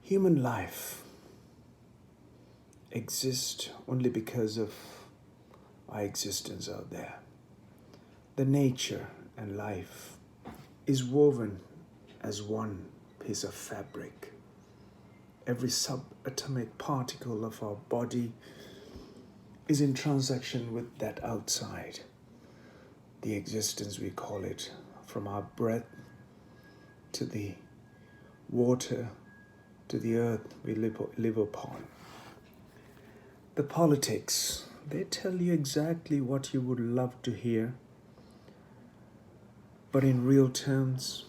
Human life exists only because of our existence out there. The nature and life is woven as one piece of fabric. Every subatomic particle of our body is in transaction with that outside. The existence, we call it, from our breath to the water to the earth we live upon. The politics, they tell you exactly what you would love to hear, but in real terms,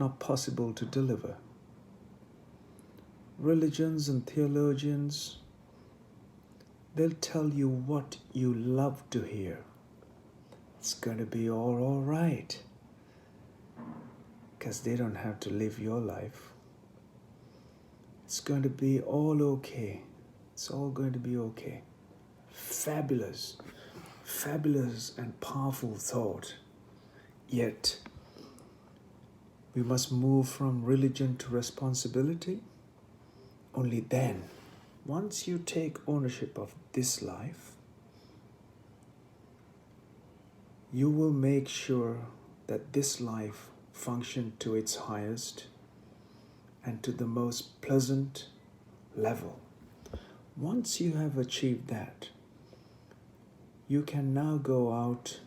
not possible to deliver. Religions and theologians, they'll tell you what you love to hear. It's going to be all right, because they don't have to live your life. It's going to be all okay. It's all going to be okay. Fabulous, fabulous and powerful thought. Yet, we must move from religion to responsibility. Only then, once you take ownership of this life, you will make sure that this life functions to its highest and to the most pleasant level. Once you have achieved that, you can now go out,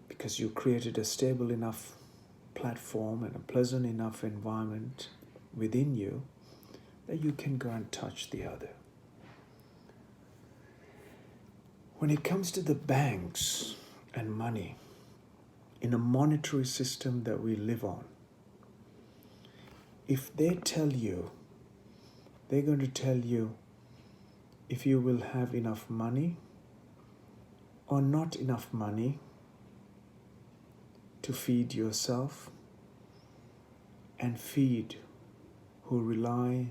because you created a stable enough platform and a pleasant enough environment within you, that you can go and touch the other. When it comes to the banks and money, in a monetary system that we live on, if they tell you, they're going to tell you if you will have enough money or not enough money to feed yourself and feed who rely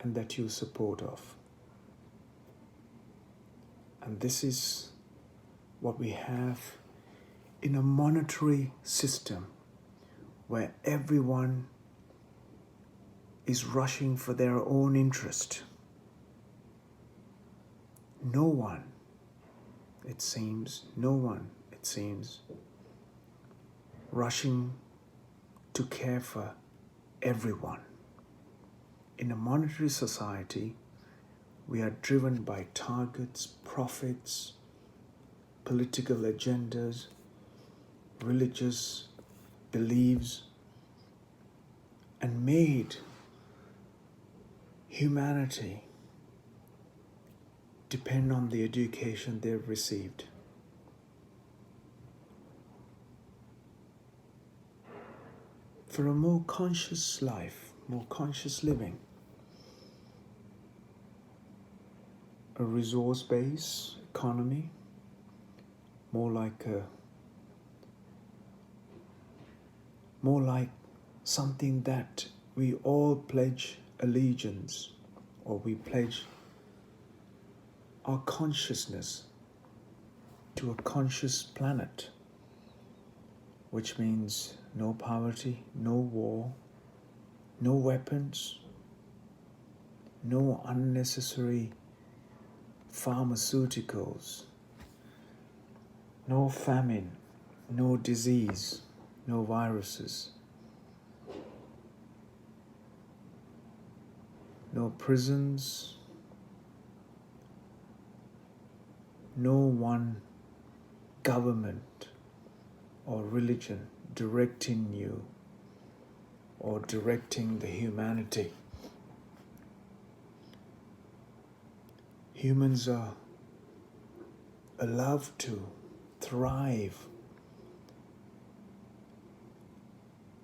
and that you support of. And this is what we have in a monetary system where everyone is rushing for their own interest. No one, it seems, rushing to care for everyone. In a monetary society, we are driven by targets, profits, political agendas, religious beliefs, and made humanity depend on the education they've received. For a more conscious life, more conscious living, a resource-based economy, more like something that we all pledge allegiance, or we pledge our consciousness to a conscious planet, which means no poverty, no war, no weapons, no unnecessary pharmaceuticals, no famine, no disease, no viruses, no prisons, no one government or religion directing you or directing the humanity. Humans are allowed to thrive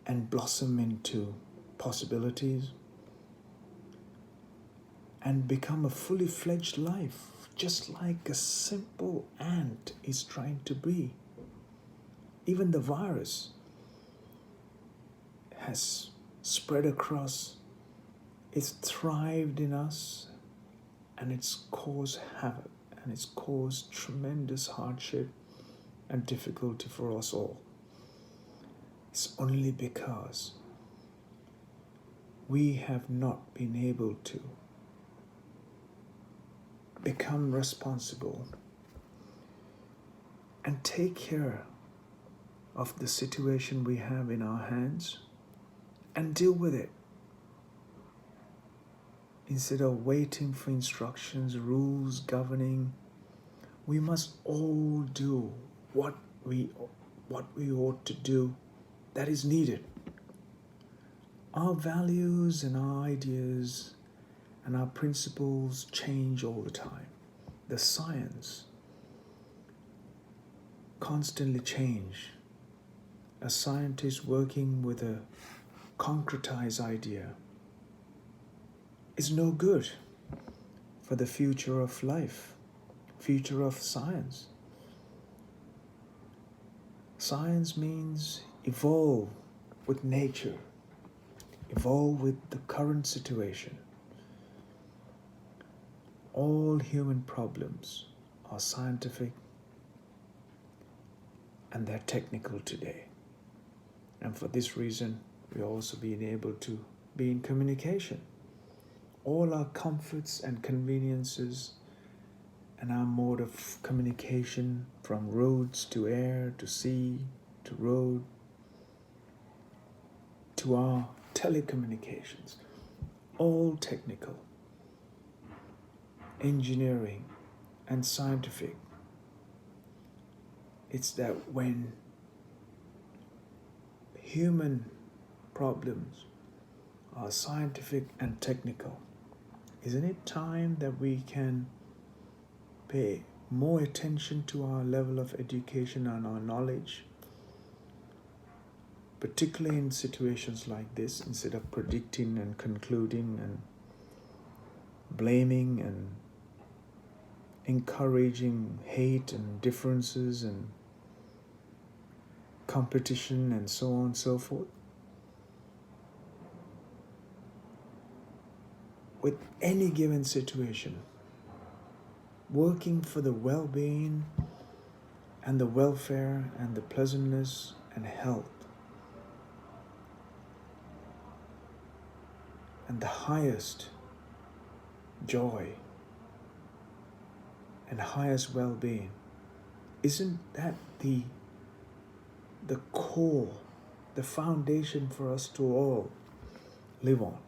and blossom into possibilities and become a fully fledged life, just like a simple ant is trying to be. Even the virus has spread across, it's thrived in us, and it's caused havoc, and it's caused tremendous hardship and difficulty for us all. It's only because we have not been able to become responsible and take care of the situation we have in our hands and deal with it. Instead of waiting for instructions, rules governing, we must all do what we ought to do that is needed. Our values and our ideas and our principles change all the time. The science constantly change. A scientist working with a concretized idea is no good for the future of life, future of science. Science means evolve with nature, evolve with the current situation. All human problems are scientific and they're technical today. And for this reason, we're also being able to be in communication. All our comforts and conveniences and our mode of communication, from roads to air to sea to road to our telecommunications, all technical, engineering and scientific. It's that when human problems are scientific and technical, isn't it time that we can pay more attention to our level of education and our knowledge, particularly in situations like this, instead of predicting and concluding and blaming and encouraging hate and differences and competition and so on and so forth? With any given situation, working for the well-being and the welfare and the pleasantness and health and the highest joy and highest well-being, isn't that the core, the foundation for us to all live on?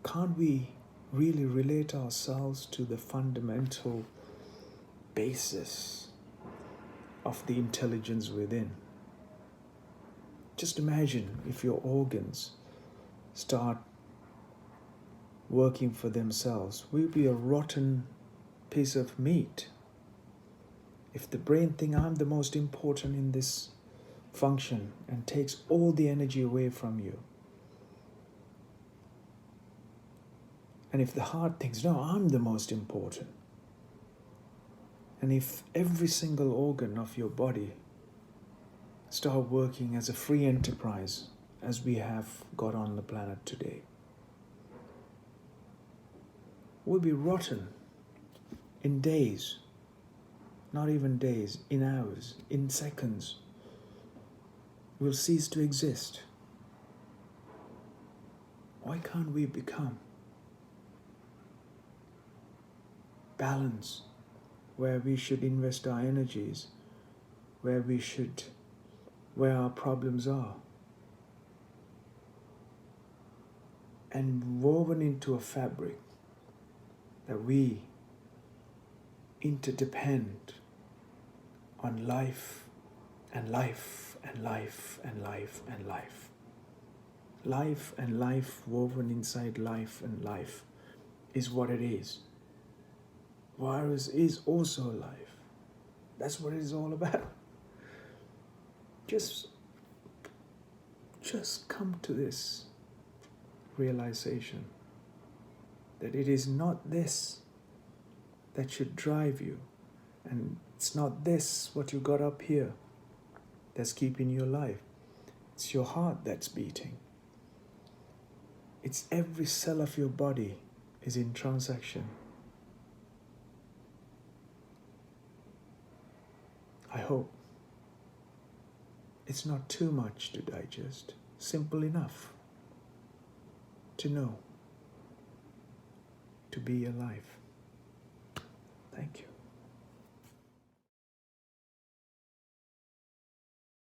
Can't we really relate ourselves to the fundamental basis of the intelligence within? Just imagine if your organs start working for themselves. We'll be a rotten piece of meat. If the brain thinks I'm the most important in this function and takes all the energy away from you, and if the heart thinks, no, I'm the most important, and if every single organ of your body start working as a free enterprise, as we have got on the planet today, we'll be rotten in days, not even days, in hours, in seconds. We'll cease to exist. Why can't we become balance, where we should invest our energies, where our problems are, and woven into a fabric that we interdepend on life and life and life and life and life. Life and life woven inside life and life is what it is. Virus is also life. That's what it is all about. Just come to this realization that it is not this that should drive you, and it's not this what you got up here that's keeping you alive. It's your heart that's beating. It's every cell of your body is in transaction. I hope It's not too much to digest, simple enough to know, to be alive. Thank you.